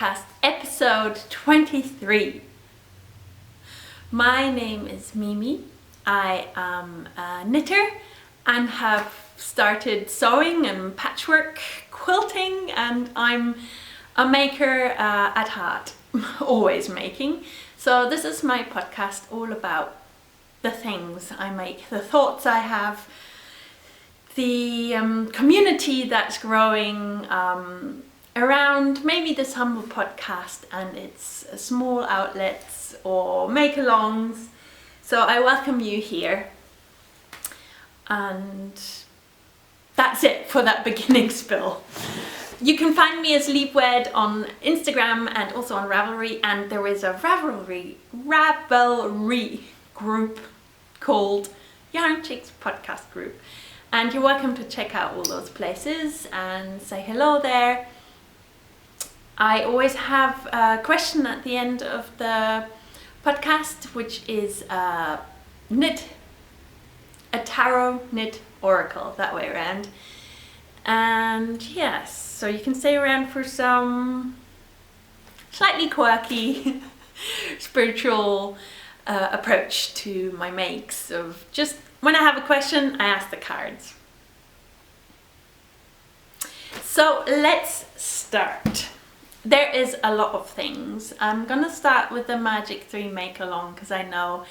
Podcast, episode 23. My name is Mimi. I am a knitter and have started sewing and patchwork quilting, and I'm a maker at heart, always making. So this is my podcast all about the things I make, the thoughts I have, the community that's growing around maybe this humble podcast and its small outlets or make-alongs. So I welcome you here, and that's it for that beginning spill. You can find me as Leapwed on Instagram and also on Ravelry, and there is a Ravelry group called Yarnchix Podcast group, and you're welcome to check out all those places and say hello there. I always have a question at the end of the podcast, which is a tarot knit oracle, that way around. And yes, so you can stay around for some slightly quirky spiritual approach to my makes of just when I have a question, I ask the cards. So let's start. There is a lot of things. I'm gonna start with the Magic 3 make along because I know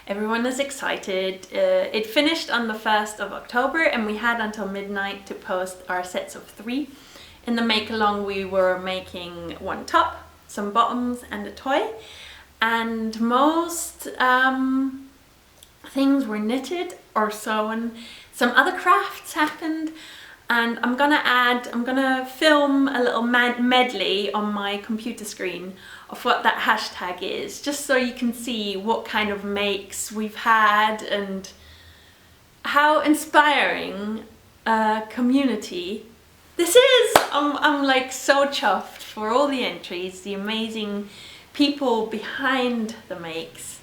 everyone is excited. It finished on the 1st of October and we had until midnight to post our sets of 3. In the make along we were making one top, some bottoms and a toy, and most things were knitted or sewn. Some other crafts happened, and I'm gonna film a little medley on my computer screen of what that hashtag is, just so you can see what kind of makes we've had and how inspiring a community this is. I'm like so chuffed for all the entries, the amazing people behind the makes,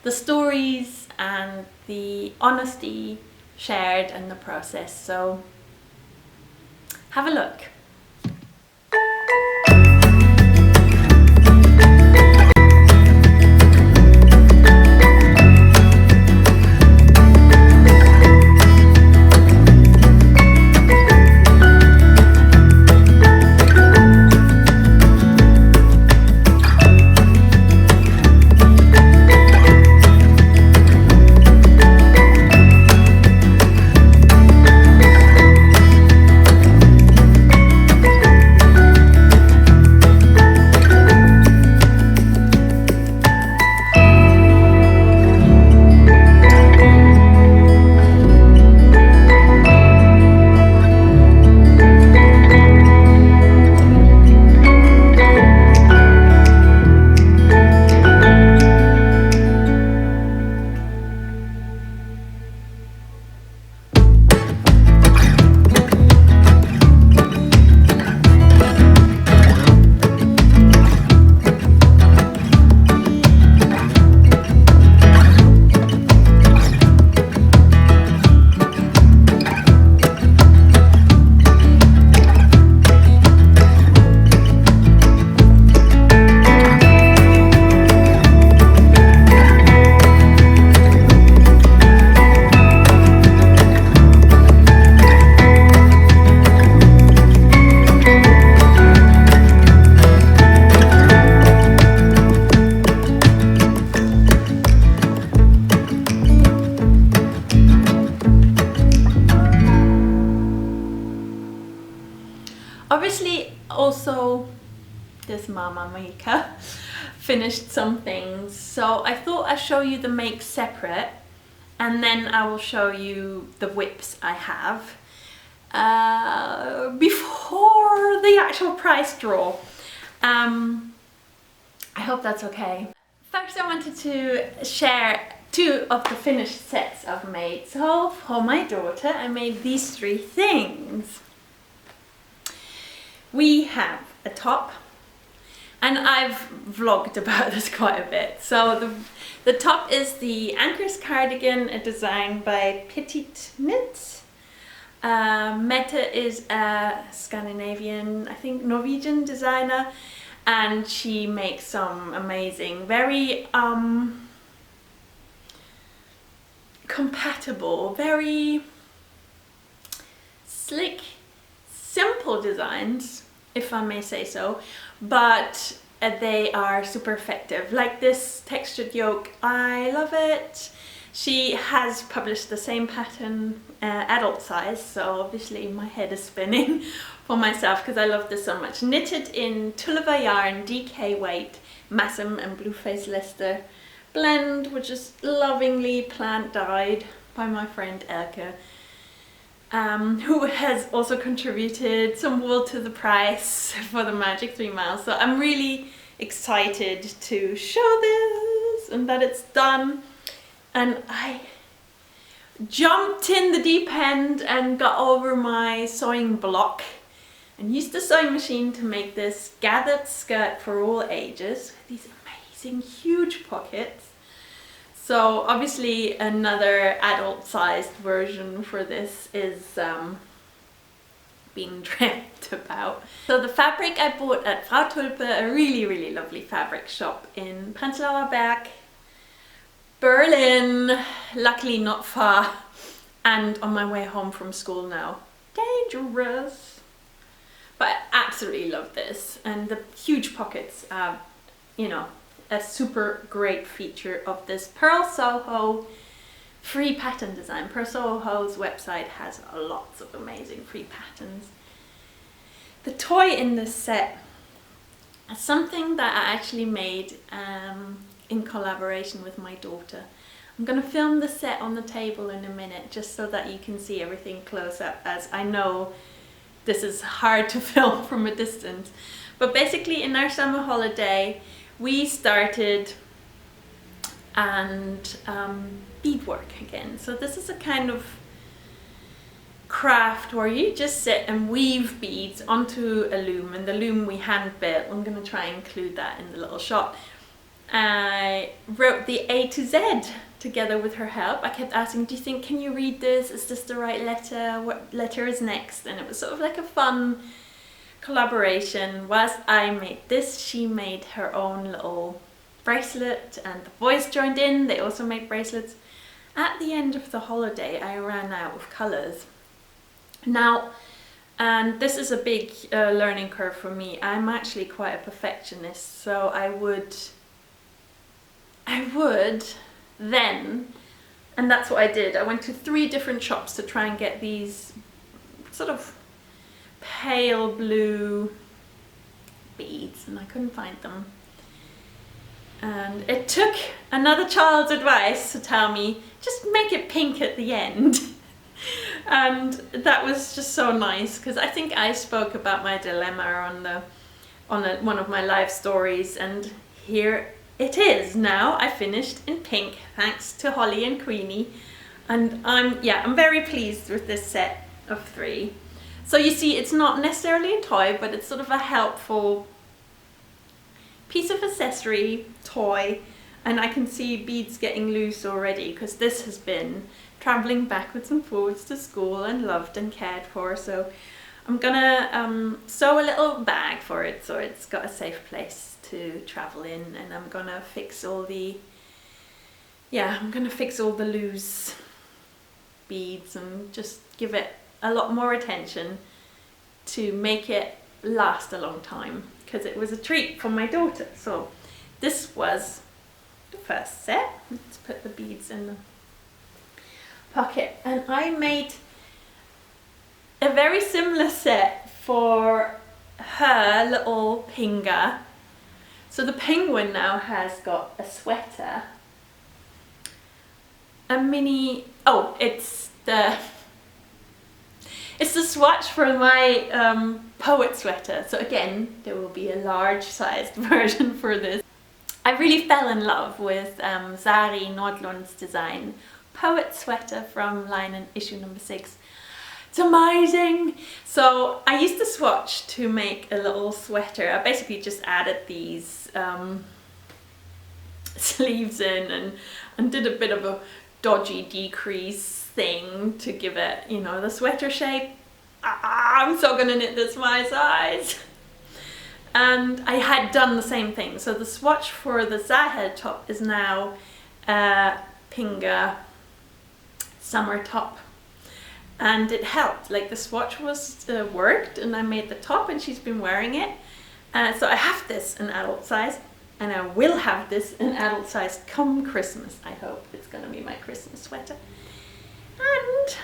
the stories and the honesty shared in the process. So have a look. Obviously also this Mama Maker finished some things, so I thought I'd show you the make separate and then I will show you the whips I have before the actual price draw. I hope that's okay. First I wanted to share 2 of the finished sets I've made. So for my daughter I made these 3 things. We have a top, and I've vlogged about this quite a bit. So the top is the Anchors cardigan, a design by Petite Knit. Mette is a Scandinavian, I think Norwegian designer, and she makes some amazing, very compatible, very slick, simple designs, if I may say so, but they are super effective. Like this textured yoke, I love it. She has published the same pattern adult size, so obviously my head is spinning for myself because I love this so much. Knitted in Tulliver yarn, DK weight, Massam and Blueface Leicester blend, which is lovingly plant dyed by my friend Elke, who has also contributed some wool to the price for the Magic 3 Miles. So I'm really excited to show this and that it's done. And I jumped in the deep end and got over my sewing block and used the sewing machine to make this gathered skirt for all ages with these amazing huge pockets. So obviously another adult sized version for this is being dreamt about. So the fabric I bought at Frau Tulpe, a really lovely fabric shop in Prenzlauer Berg, Berlin, luckily not far, and on my way home from school now. Dangerous! But I absolutely love this, and the huge pockets are, you know, a super great feature of this Pearl Soho free pattern design. Pearl Soho's website has lots of amazing free patterns. The toy in this set is something that I actually made in collaboration with my daughter. I'm going to film the set on the table in a minute just so that you can see everything close up, as I know this is hard to film from a distance. But basically in our summer holiday we started and beadwork again. So this is a kind of craft where you just sit and weave beads onto a loom, and the loom we hand built. I'm going to try and include that in the little shot. I wrote the A to Z together with her help. I kept asking, do you think, can you read this? Is this the right letter? What letter is next? And it was sort of like a fun collaboration. Whilst I made this, she made her own little bracelet, and the boys joined in. They also made bracelets. At the end of the holiday, I ran out of colours. Now, and this is a big learning curve for me. I'm actually quite a perfectionist, so I would then, and that's what I did. I went to 3 different shops to try and get these sort of pale blue beads, and I couldn't find them. And it took another child's advice to tell me, just make it pink at the end. And that was just so nice, because I think I spoke about my dilemma on one of my live stories, and here it is now. I finished in pink thanks to Holly and Queenie, and I'm very pleased with this set of 3. So you see, it's not necessarily a toy, but it's sort of a helpful piece of accessory toy, and I can see beads getting loose already because this has been traveling backwards and forwards to school and loved and cared for. So I'm gonna sew a little bag for it so it's got a safe place to travel in, and I'm gonna fix all the loose beads and just give it a lot more attention to make it last a long time, because it was a treat for my daughter. So this was the first set. Let's put the beads in the pocket, and I made a very similar set for her little Pinga. So the penguin now has got a sweater, a mini, it's the swatch for my poet sweater. So again, there will be a large sized version for this. I really fell in love with Sari Nordlund's design poet sweater from line issue number 6. It's amazing. So I used the swatch to make a little sweater. I basically just added these sleeves in and did a bit of a dodgy decrease thing to give it, you know, the sweater shape. I'm so gonna knit this my size. And I had done the same thing. So the swatch for the Zahel top is now Pinga summer top. And it helped, like the swatch was worked, and I made the top and she's been wearing it. So I have this in adult size, and I will have this in adult size come Christmas. I hope it's gonna be my Christmas sweater. And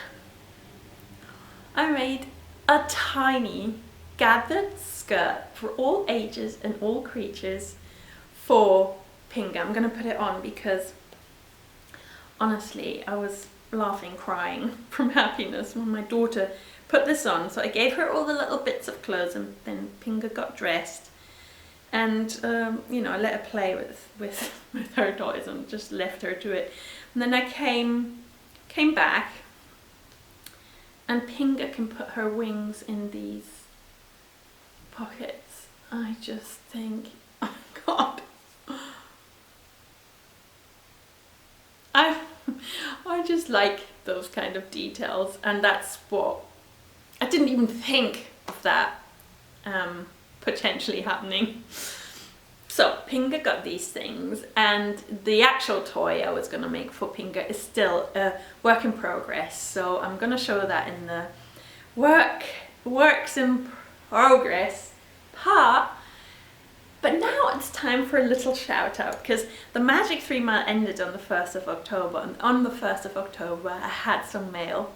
I made a tiny gathered skirt for all ages and all creatures for Pinga. I'm gonna put it on because honestly I was laughing, crying from happiness when my daughter put this on. So I gave her all the little bits of clothes, and then Pinga got dressed, and you know, I let her play with her toys and just left her to it. And then I came back, and Pinga can put her wings in these pockets. I just think, oh God, I just like those kind of details, and that's what I didn't even think of that potentially happening. So Pinga got these things, and the actual toy I was gonna make for Pinga is still a work in progress. So I'm gonna show that in the works in progress part. But now it's time for a little shout out, because the Magic 3 Month ended on the 1st of October, and on the 1st of October I had some mail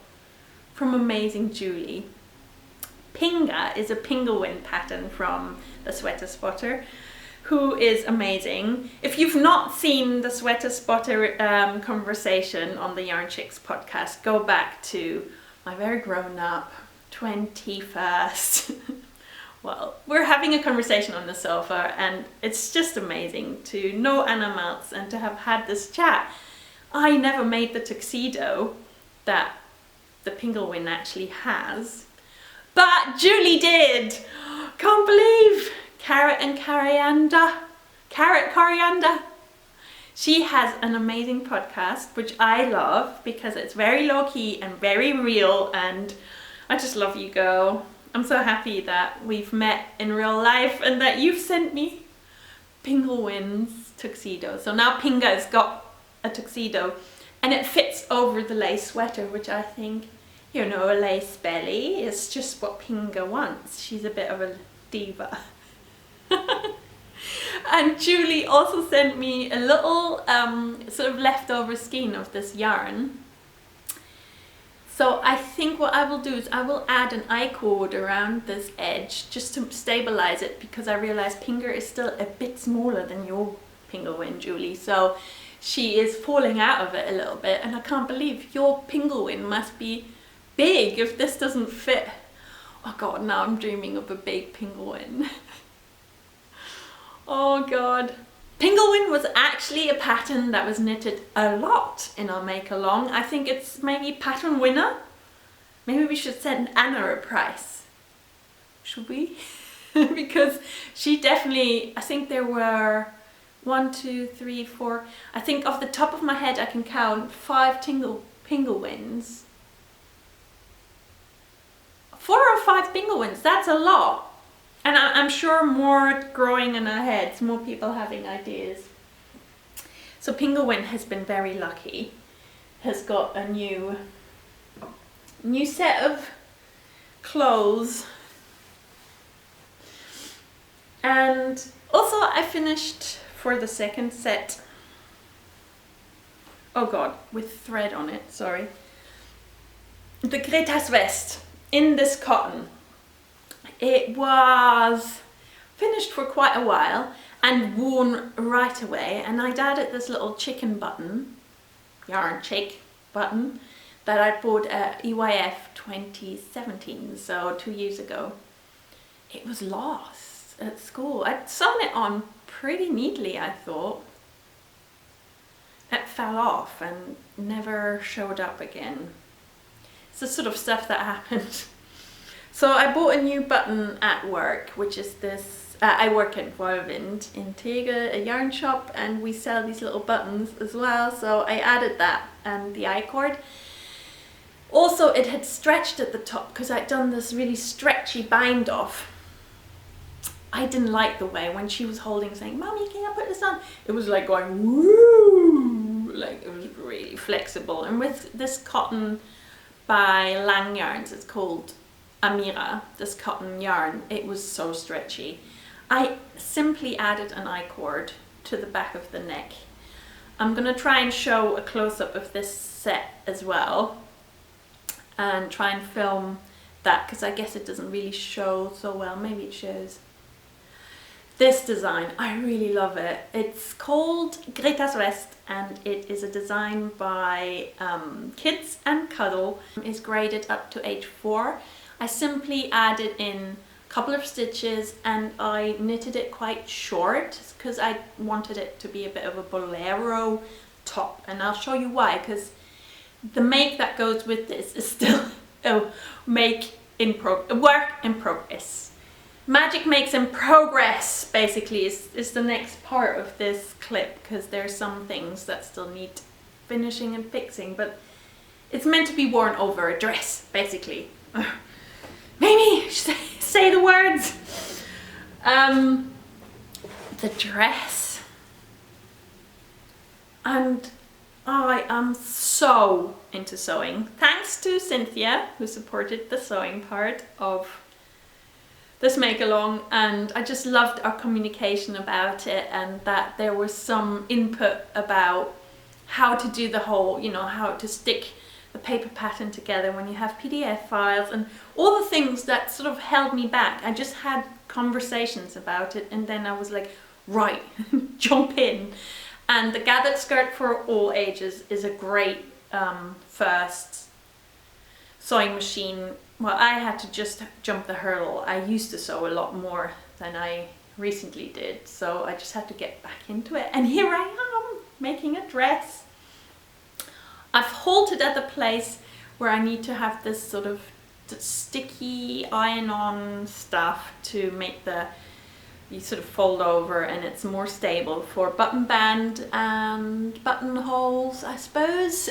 from amazing Jule. Pinga is a penguin pattern from the Sweater Spotter, who is amazing. If you've not seen the Sweater Spotter conversation on the Yarnchix podcast, go back to my very grown up 21st. Well, we're having a conversation on the sofa, and it's just amazing to know Anna Maltz and to have had this chat. I never made the tuxedo that the penguin actually has, but Jule did. Can't believe. Carrot coriander. She has an amazing podcast, which I love because it's very low key and very real, and I just love you, girl. I'm so happy that we've met in real life and that you've sent me penguin's tuxedo. So now Pinga's got a tuxedo, and it fits over the lace sweater, which I think, you know, a lace belly is just what Pinga wants. She's a bit of a diva. And Jule also sent me a little sort of leftover skein of this yarn. So I think what I will do is I will add an I-cord around this edge just to stabilize it, because I realize Pinga is still a bit smaller than your penguin, Jule. So she is falling out of it a little bit, and I can't believe your penguin must be big if this doesn't fit. Oh God, now I'm dreaming of a big penguin. Oh God. Penguin was actually a pattern that was knitted a lot in our make along. I think it's maybe pattern winner. Maybe we should send Anna a prize. Should we? Because she definitely, I think there were 1, 2, 3, 4. I think off the top of my head I can count 5 penguins. 4 or 5 penguins, that's a lot. And I'm sure more growing in our heads, more people having ideas. So Penguin has been very lucky, has got a new set of clothes. And also I finished for the second set, oh God, with thread on it, sorry, the Greta's vest in this cotton. It was finished for quite a while and worn right away, and I'd added this little chicken button, yarn chick button, that I bought at EYF 2017, so 2 years ago. It was lost at school. I'd sewn it on pretty neatly, I thought. It fell off and never showed up again. It's the sort of stuff that happened. So I bought a new button at work, which is this, I work at Woven in Tegel, a yarn shop, and we sell these little buttons as well, so I added that and the I-cord. Also, it had stretched at the top because I'd done this really stretchy bind off. I didn't like the way when she was holding saying, "Mommy, can I put this on?" It was like going woo, like it was really flexible. And with this cotton by Lang Yarns, it's called Amira, this cotton yarn, it was so stretchy. I simply added an I-cord to the back of the neck. I'm gonna try and show a close-up of this set as well and try and film that, because I guess it doesn't really show so well. Maybe it shows. This design, I really love it. It's called Greta's Rest and it is a design by Kids and Cuddle. It's graded up to age 4. I simply added in a couple of stitches and I knitted it quite short because I wanted it to be a bit of a bolero top, and I'll show you why, because the make that goes with this is still a work in progress. Magic makes in progress basically is the next part of this clip, because there's some things that still need finishing and fixing, but it's meant to be worn over a dress basically. Maybe say the words. The dress, and I am so into sewing, thanks to Cinthia, who supported the sewing part of this make along, and I just loved our communication about it, and that there was some input about how to do the whole, you know, how to stick the paper pattern together when you have PDF files and all the things that sort of held me back. I just had conversations about it, and then I was like, right, jump in. And the gathered skirt for all ages is a great first sewing machine. Well, I had to just jump the hurdle. I used to sew a lot more than I recently did, so I just had to get back into it. And here I am, making a dress. I've halted at the place where I need to have this sort of sticky iron-on stuff to make you sort of fold over, and it's more stable for button band and buttonholes, I suppose.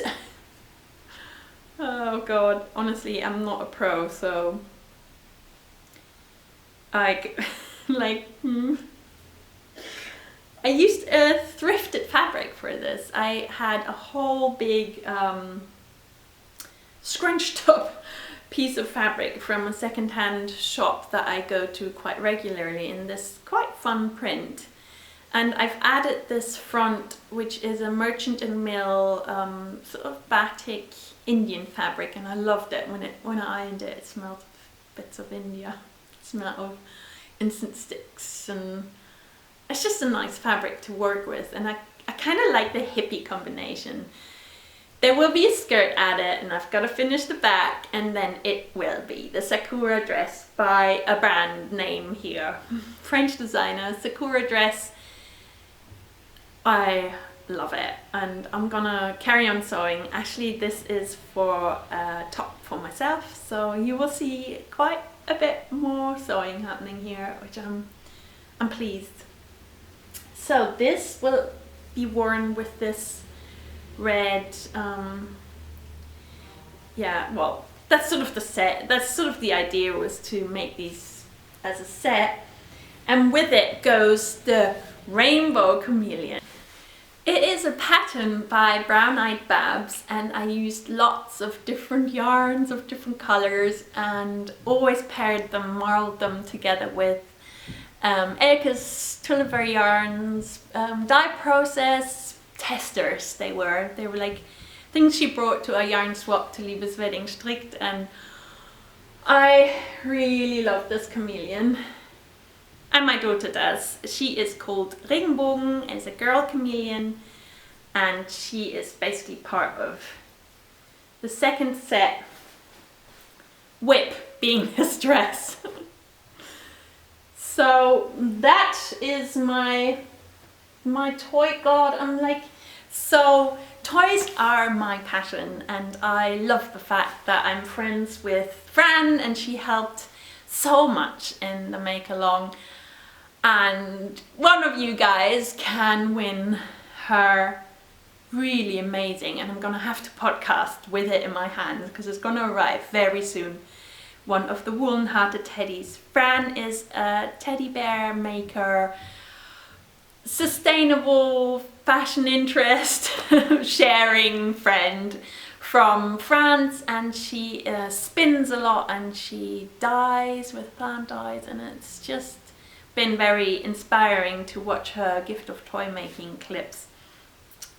Oh god, honestly, I'm not a pro, so I used a thrifted fabric for this. I had a whole big scrunched up piece of fabric from a second-hand shop that I go to quite regularly in this quite fun print. And I've added this front, which is a merchant and mill sort of batik Indian fabric, and I loved it when I ironed it. It smelled of bits of India. It smelled of incense sticks, and it's just a nice fabric to work with, and I kind of like the hippie combination. There will be a skirt added, and I've got to finish the back, and then it will be the Sakura dress by a brand name here. French designer, Sakura dress. I love it, and I'm gonna carry on sewing. Actually, this is for a top for myself, so you will see quite a bit more sewing happening here, which I'm pleased. So this will be worn with this red, yeah, well, that's sort of the set. That's sort of the idea, was to make these as a set, and with it goes the Rainbow Chameleon. It is a pattern by Brown Eyed Babs, and I used lots of different yarns of different colors and always paired them, marled them together with Elke's Tulliver yarns, dye process testers. They were like things she brought to a yarn swap to Liebes Wedding Strict, and I really love this chameleon. And my daughter does. She is called Regenbogen, is a girl chameleon, and she is basically part of the second set, whip being this dress. So that is my toy. God, I'm like, so toys are my passion, and I love the fact that I'm friends with Fran, and she helped so much in the make along. And one of you guys can win her really amazing, and I'm gonna have to podcast with it in my hands because it's gonna arrive very soon, one of the woolen-hearted teddies. Fran is a teddy bear maker, sustainable fashion interest sharing friend from France, and she spins a lot and she dyes with plant dyes, and it's just been very inspiring to watch her gift of toy making clips.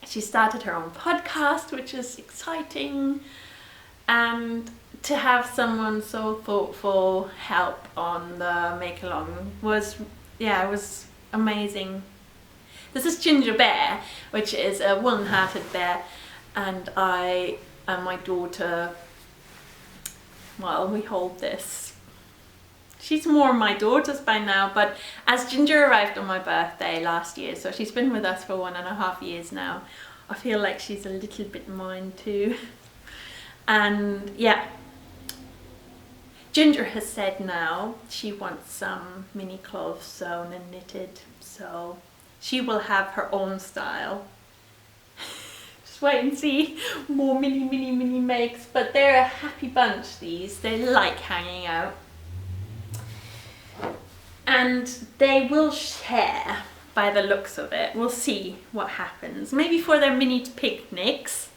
She started her own podcast, which is exciting, and to have someone so thoughtful help on the make along was, yeah, it was amazing. This is Ginger Bear, which is a woolen-hearted bear, and I and my daughter, well, we hold this. She's more my daughter's by now, but as Ginger arrived on my birthday last year, so she's been with us for 1.5 years now, I feel like she's a little bit mine too. And yeah, Ginger has said now she wants some mini clothes sewn and knitted, so she will have her own style. Just wait and see more mini makes, but they're a happy bunch, these. They like hanging out. And they will share by the looks of it. We'll see what happens. Maybe for their mini picnics.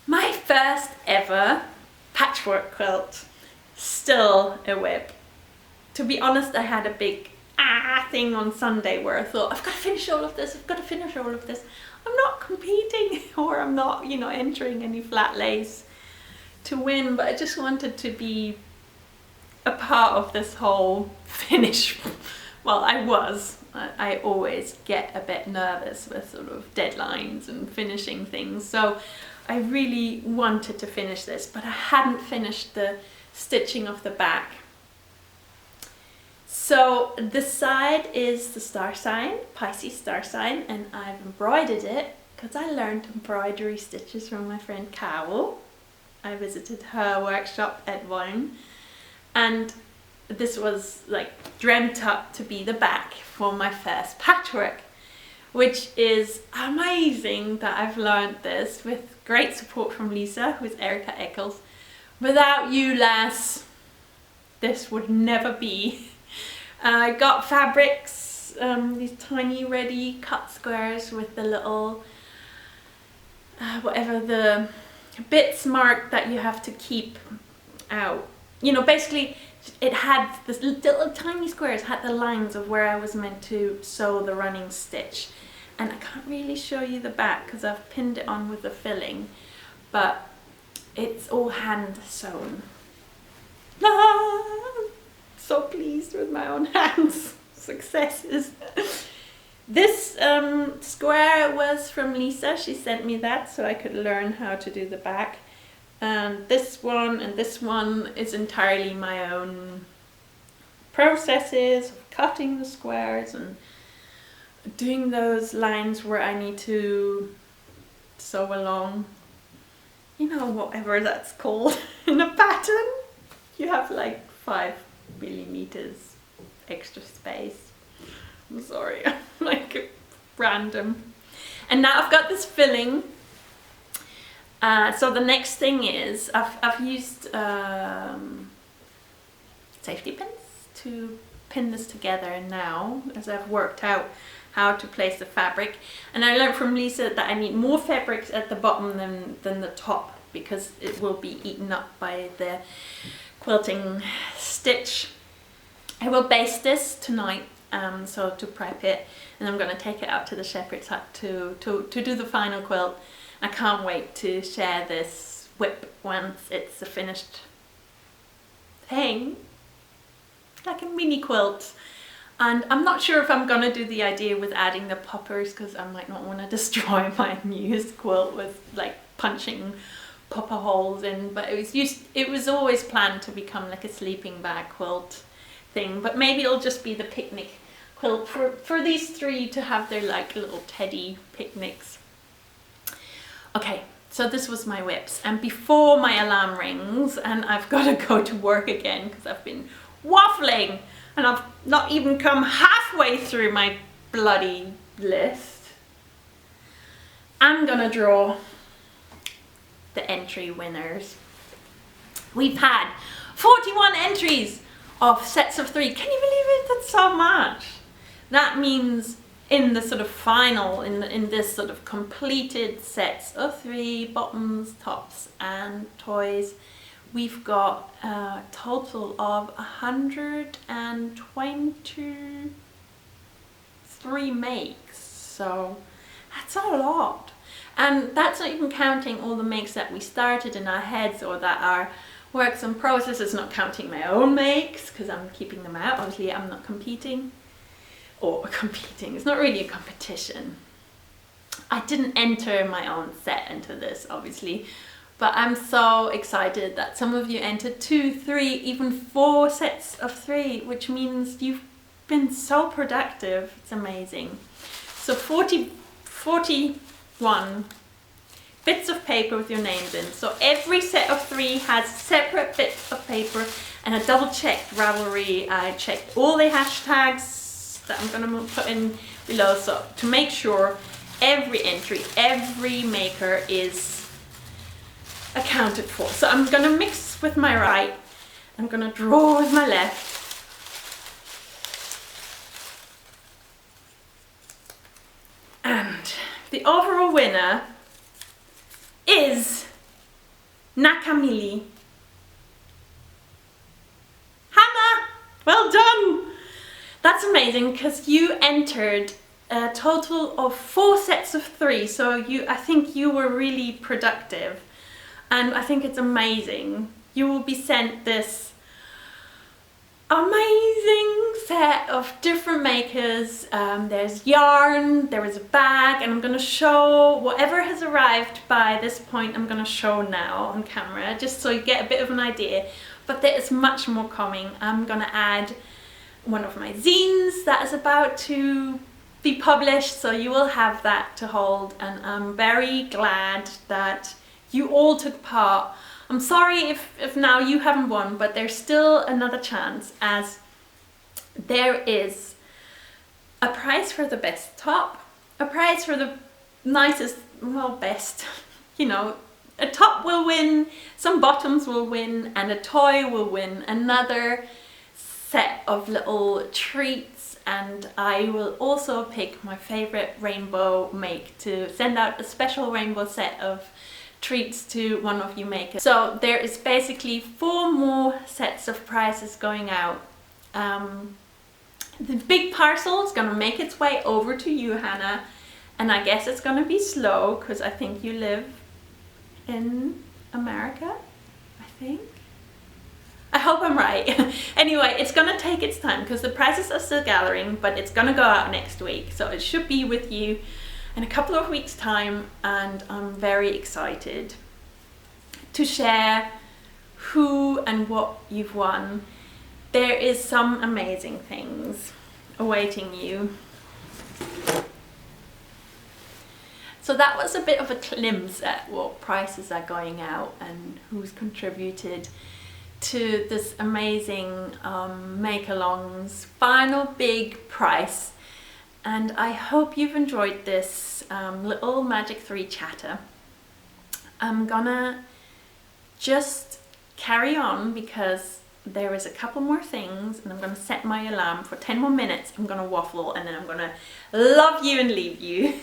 My first ever patchwork quilt. Still a whip. To be honest, I had a big thing on Sunday where I thought, I've got to finish all of this, I've got to finish all of this. I'm not competing, or I'm not, you know, entering any flat lace to win, but I just wanted to be a part of this whole finish. Well, I always get a bit nervous with sort of deadlines and finishing things, so I really wanted to finish this, but I hadn't finished the stitching of the back. So this side is the star sign, Pisces star sign, and I've embroidered it because I learned embroidery stitches from my friend Jule. I visited her workshop at one, and this was like dreamt up to be the back for my first patchwork, which is amazing that I've learned this with great support from Lisa, who's Erica Eccles. Without you, lass, this would never be. I got fabrics, these tiny ready cut squares with the little, whatever the bits marked that you have to keep out. You know, basically it had this little tiny squares, had the lines of where I was meant to sew the running stitch. And I can't really show you the back because I've pinned it on with the filling, but it's all hand sewn. So pleased with my own hands. Successes. This square was from Lisa. She sent me that so I could learn how to do the back. And this one is entirely my own processes of cutting the squares and doing those lines where I need to sew along, you know, whatever that's called in a pattern. You have like 5 millimeters extra space. I'm sorry, I'm like random. And now I've got this filling. So the next thing is I've used safety pins to pin this together now, as I've worked out how to place the fabric. And I learned from Lisa that I need more fabrics at the bottom than the top, because it will be eaten up by the quilting stitch. I will baste this tonight, so to prep it, and I'm going to take it out to the shepherd's hut to do the final quilt. I can't wait to share this whip once it's a finished thing, like a mini quilt. And I'm not sure if I'm going to do the idea with adding the poppers, because I might not want to destroy my newest quilt with like punching popper holes in, but it was always planned to become like a sleeping bag quilt thing, but maybe it'll just be the picnic quilt for these 3 to have their like little teddy picnics. Okay, so this was my whips, and before my alarm rings and I've got to go to work again because I've been waffling and I've not even come halfway through my bloody list, I'm gonna draw the entry winners. We've had 41 entries of sets of 3. Can you believe it? That's so much. That means in the sort of final, in this sort of completed sets of 3 bottoms, tops and toys, we've got a total of 123 makes. So that's a lot. And that's not even counting all the makes that we started in our heads or that are works in process. It's not counting my own makes because I'm keeping them out. Obviously I'm not competing. It's not really a competition. I didn't enter my own set into this, obviously, but I'm so excited that some of you entered 2, 3, even 4 sets of 3, which means you've been so productive. It's amazing. So 41 bits of paper with your names in. So every set of 3 has separate bits of paper and a double-checked Ravelry. I checked all the hashtags that I'm going to put in below, so to make sure every entry, every maker is accounted for. So I'm going to mix with my right, I'm going to draw with my left. And the overall winner is Nakamili. Hannah, well done! That's amazing because you entered a total of 4 sets of 3, so I think you were really productive, and I think it's amazing. You will be sent this amazing set of different makers. There's yarn, there is a bag, and I'm going to show whatever has arrived by this point. I'm going to show now on camera just so you get a bit of an idea, but there is much more coming. I'm going to add one of my zines that is about to be published, so you will have that to hold, and I'm very glad that you all took part. I'm sorry if now you haven't won, but there's still another chance, as there is a prize for the best top, a prize for the nicest, well, best, you know, a top will win, some bottoms will win, and a toy will win another set of little treats, and I will also pick my favorite rainbow make to send out a special rainbow set of treats to one of you makers. So there is basically 4 more sets of prizes going out. The big parcel is going to make its way over to you, Hannah, and I guess it's going to be slow because I think you live in America, I think. I hope I'm right. Anyway, it's gonna take its time because the prizes are still gathering, but it's gonna go out next week. So it should be with you in a couple of weeks' time, and I'm very excited to share who and what you've won. There is some amazing things awaiting you. So that was a bit of a glimpse at what prizes are going out and who's contributed to this amazing make-along's final big prize. And I hope you've enjoyed this little Magic 3 chatter. I'm gonna just carry on because there is a couple more things, and I'm gonna set my alarm for 10 more minutes. I'm gonna waffle, and then I'm gonna love you and leave you.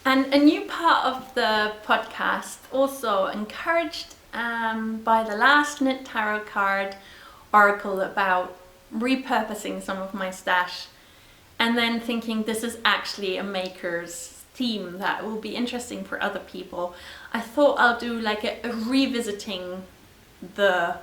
And a new part of the podcast, also encouraged by the last Knit Tarot card oracle about repurposing some of my stash, and then thinking this is actually a maker's theme that will be interesting for other people. I thought I'll do like a revisiting the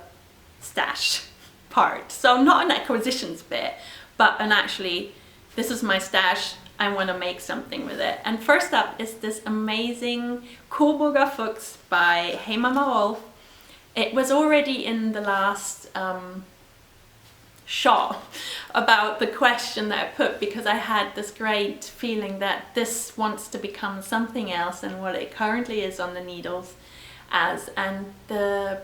stash part. So not an acquisitions bit, but an actually, this is my stash, I want to make something with it. And first up is this amazing Coburger Fuchs by Hey Mama Wolf. It was already in the last shot about the question that I put, because I had this great feeling that this wants to become something else than what it currently is on the needles and the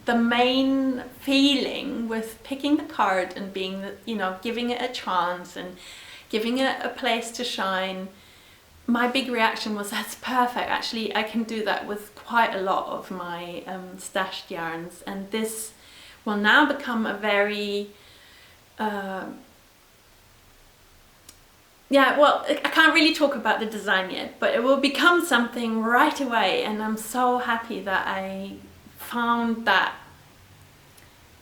main feeling with picking the card and being, giving it a chance and giving it a place to shine, my big reaction was, that's perfect. Actually, I can do that with quite a lot of my stashed yarns, and this will now become a very I can't really talk about the design yet, but it will become something right away, and I'm so happy that I found that,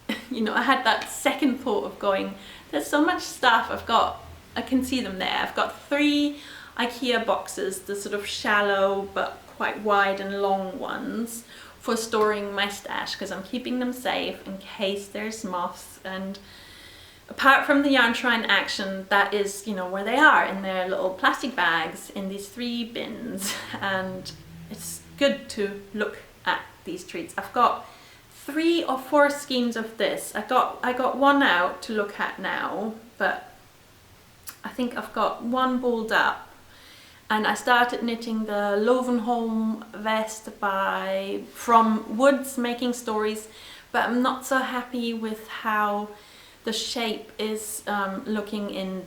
I had that second thought of going, there's so much stuff I can see them there. I've got 3 IKEA boxes, the sort of shallow but quite wide and long ones, for storing my stash, because I'm keeping them safe in case there's moths. And apart from the Yarn Shrine action, that is, where they are, in their little plastic bags in these 3 bins, and it's good to look at these treats. I've got 3 or 4 schemes of this. I got one out to look at now, but I think I've got one balled up, and I started knitting the Lovenholm vest from Woods Making Stories, but I'm not so happy with how the shape is looking in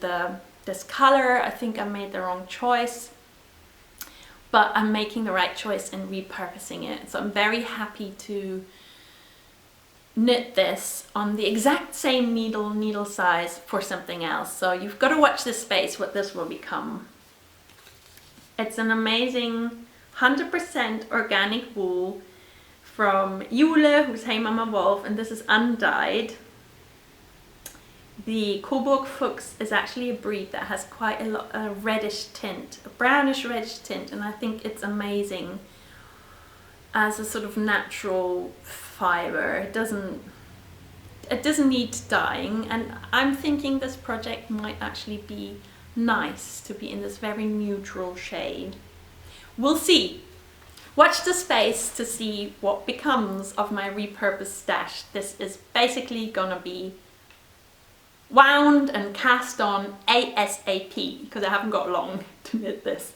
this color. I think I made the wrong choice, but I'm making the right choice in repurposing it. So I'm very happy to knit this on the exact same needle size for something else. So you've got to watch this space, what this will become. It's an amazing 100% organic wool from Jule, who's Hey Mama Wolf, and this is undyed. The Coburg Fuchs is actually a breed that has quite a reddish tint, a brownish reddish tint, and I think it's amazing as a sort of natural fibre. It doesn't need dyeing, and I'm thinking this project might actually be nice to be in this very neutral shade. We'll see. Watch the space to see what becomes of my repurposed stash. This is basically gonna be wound and cast on ASAP, because I haven't got long to knit this.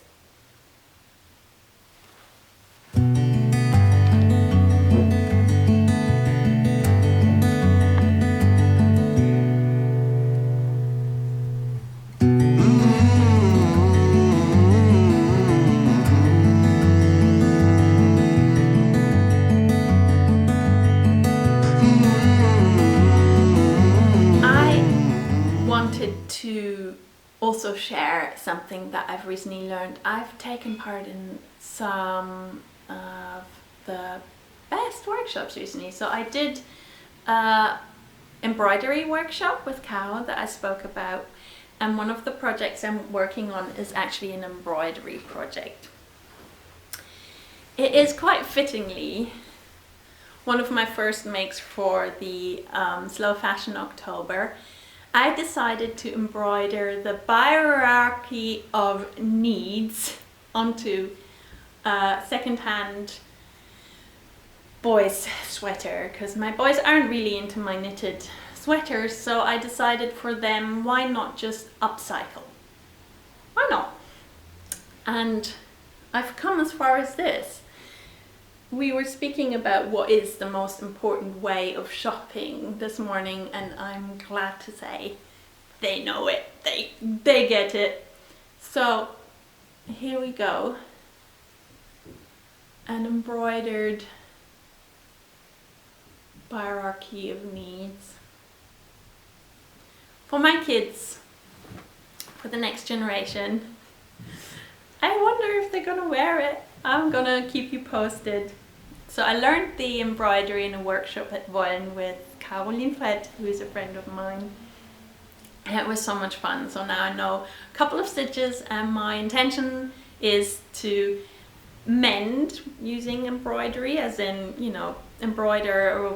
Also share something that I've recently learned. I've taken part in some of the best workshops recently. So I did an embroidery workshop with Cow that I spoke about, and one of the projects I'm working on is actually an embroidery project. It is quite fittingly one of my first makes for the Slow Fashion October. I decided to embroider the hierarchy of needs onto a second-hand boys sweater, because my boys aren't really into my knitted sweaters, so I decided for them, why not just upcycle? Why not? And I've come as far as this. We were speaking about what is the most important way of shopping this morning, and I'm glad to say they know it. They get it. So here we go. An embroidered hierarchy of needs for my kids, for the next generation. I wonder if they're gonna wear it. I'm gonna keep you posted. So I learned the embroidery in a workshop at Wollen with Caroline Fred, who is a friend of mine. And it was so much fun. So now I know a couple of stitches, and my intention is to mend using embroidery, as in, you know, embroider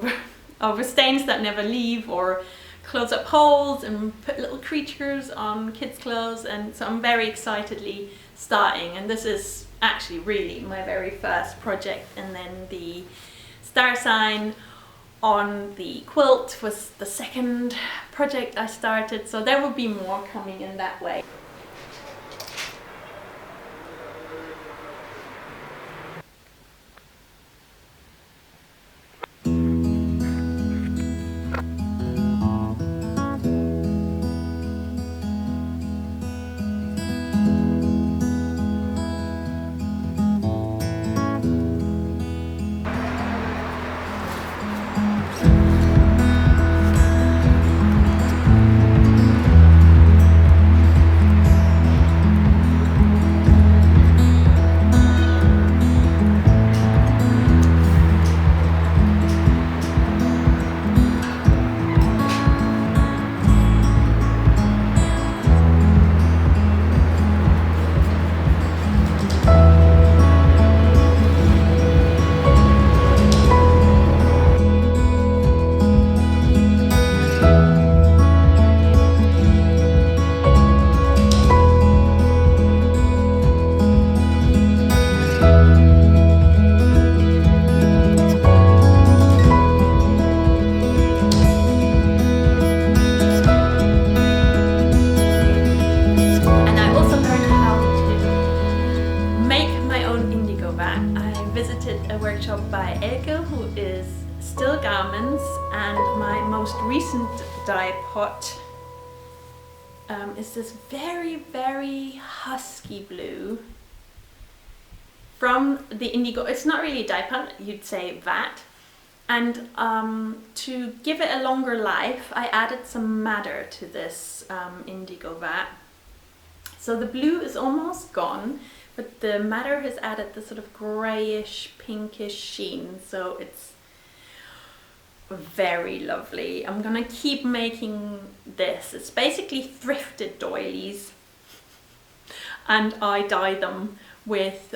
over stains that never leave, or close up holes and put little creatures on kids' clothes. And so I'm very excitedly starting, and this is actually really my very first project. And then the star sign on the quilt was the second project I started, so there will be more coming in that way. By Elke, who is Still Garments, and my most recent dye pot is this very husky blue from the Indigo. It's not really a dye pot, you'd say vat, and to give it a longer life I added some madder to this Indigo vat. So the blue is almost gone, but the madder has added this sort of greyish, pinkish sheen, so it's very lovely. I'm gonna keep making this. It's basically thrifted doilies, and I dye them with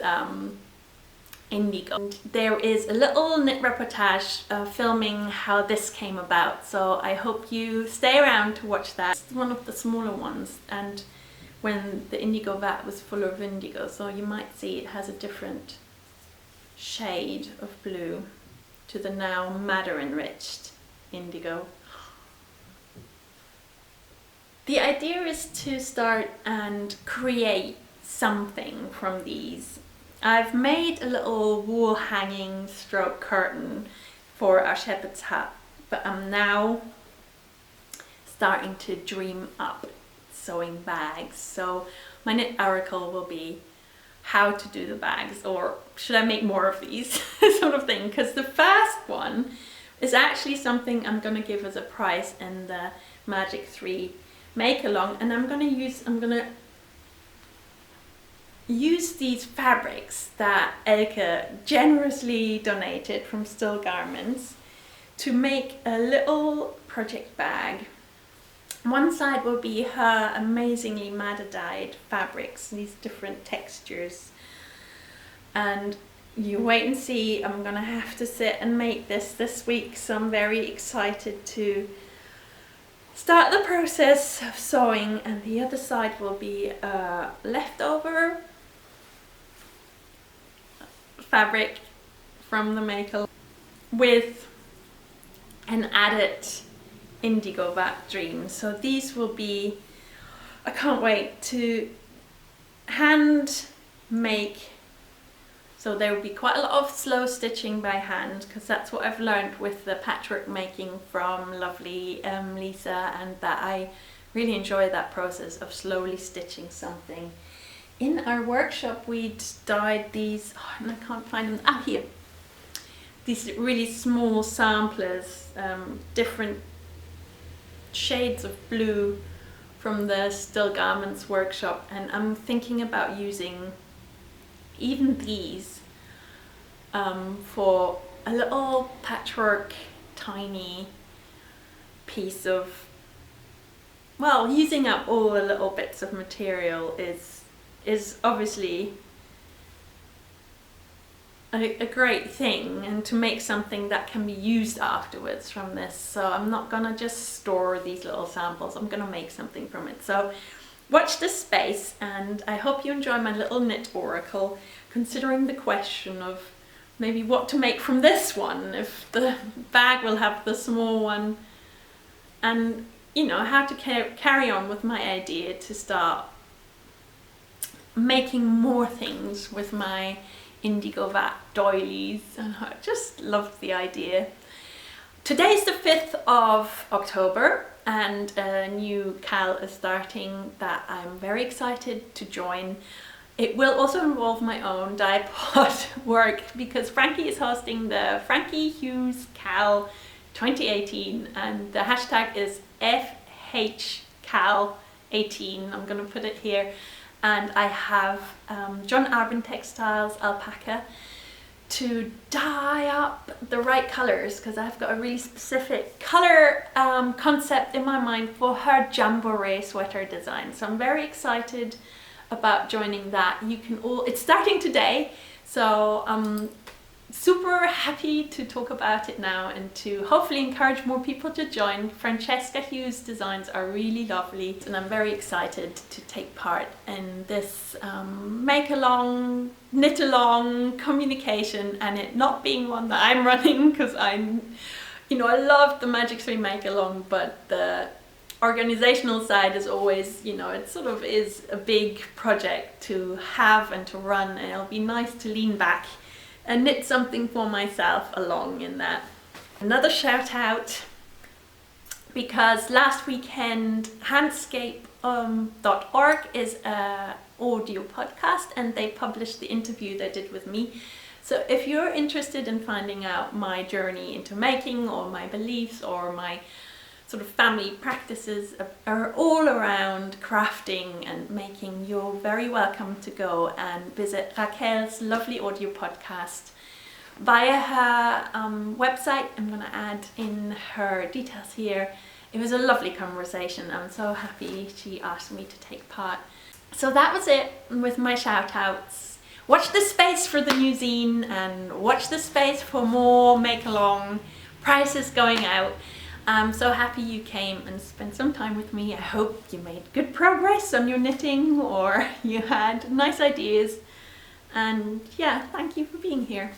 Indigo. And there is a little knit reportage filming how this came about, so I hope you stay around to watch that. It's one of the smaller ones, and when the Indigo vat was full of indigo, so you might see it has a different shade of blue to the now madder enriched Indigo. The idea is to start and create something from these. I've made a little wool hanging stroke curtain for our shepherd's hut, but I'm now starting to dream up sewing bags. So my knit oracle will be how to do the bags, or should I make more of these sort of thing, because the first one is actually something I'm going to give as a prize in the Magic 3 make along, and I'm going to use these fabrics that Elke generously donated from Still Garments to make a little project bag. One side will be her amazingly madder dyed fabrics, these different textures, and you wait and see. I'm gonna have to sit and make this week, so I'm very excited to start the process of sewing. And the other side will be leftover fabric from the maker with an added Indigo vat dream. So these will be, I can't wait to hand make. So there will be quite a lot of slow stitching by hand, because that's what I've learned with the patchwork making from lovely Lisa, and that I really enjoy that process of slowly stitching something. In our workshop we'd dyed these, and I can't find them, here, these really small samplers, different shades of blue from the Still Garments workshop, and I'm thinking about using even these for a little patchwork tiny piece of, well, using up all the little bits of material is obviously a great thing, and to make something that can be used afterwards from this. So I'm not gonna just store these little samples, I'm gonna make something from it. So watch this space, and I hope you enjoy my little knit oracle, considering the question of maybe what to make from this one, if the bag will have the small one, and you know, how to carry on with my idea to start making more things with my Indigo vat doilies, and I just loved the idea. Today's the 5th of October and a new CAL is starting that I'm very excited to join. It will also involve my own dipod work because Frankie is hosting the Frankie Hughes CAL 2018 and the hashtag is FHCAL18. I'm going to put it here. And I have John Arbin Textiles alpaca to dye up the right colors because I've got a really specific color concept in my mind for her jamboree sweater design. So I'm very excited about joining that. You can all, it's starting today, so I'm super happy to talk about it now and to hopefully encourage more people to join. Francesca Hughes' designs are really lovely and I'm very excited to take part in this make along, knit along communication, and it not being one that I'm running because I'm, you know, I love the Magic 3 make along, but the organizational side is always, you know, it sort of is a big project to have and to run, and it'll be nice to lean back and knit something for myself along in that. Another shout out, because last weekend handscape.org is a audio podcast and they published the interview they did with me. So if you're interested in finding out my journey into making or my beliefs or my sort of family practices are all around crafting and making, you're very welcome to go and visit Raquel's lovely audio podcast via her website. I'm going to add in her details here. It was a lovely conversation. I'm so happy she asked me to take part. So that was it with my shout outs. Watch this space for the new zine and watch this space for more make along prizes going out. I'm so happy you came and spent some time with me. I hope you made good progress on your knitting or you had nice ideas. And yeah, thank you for being here.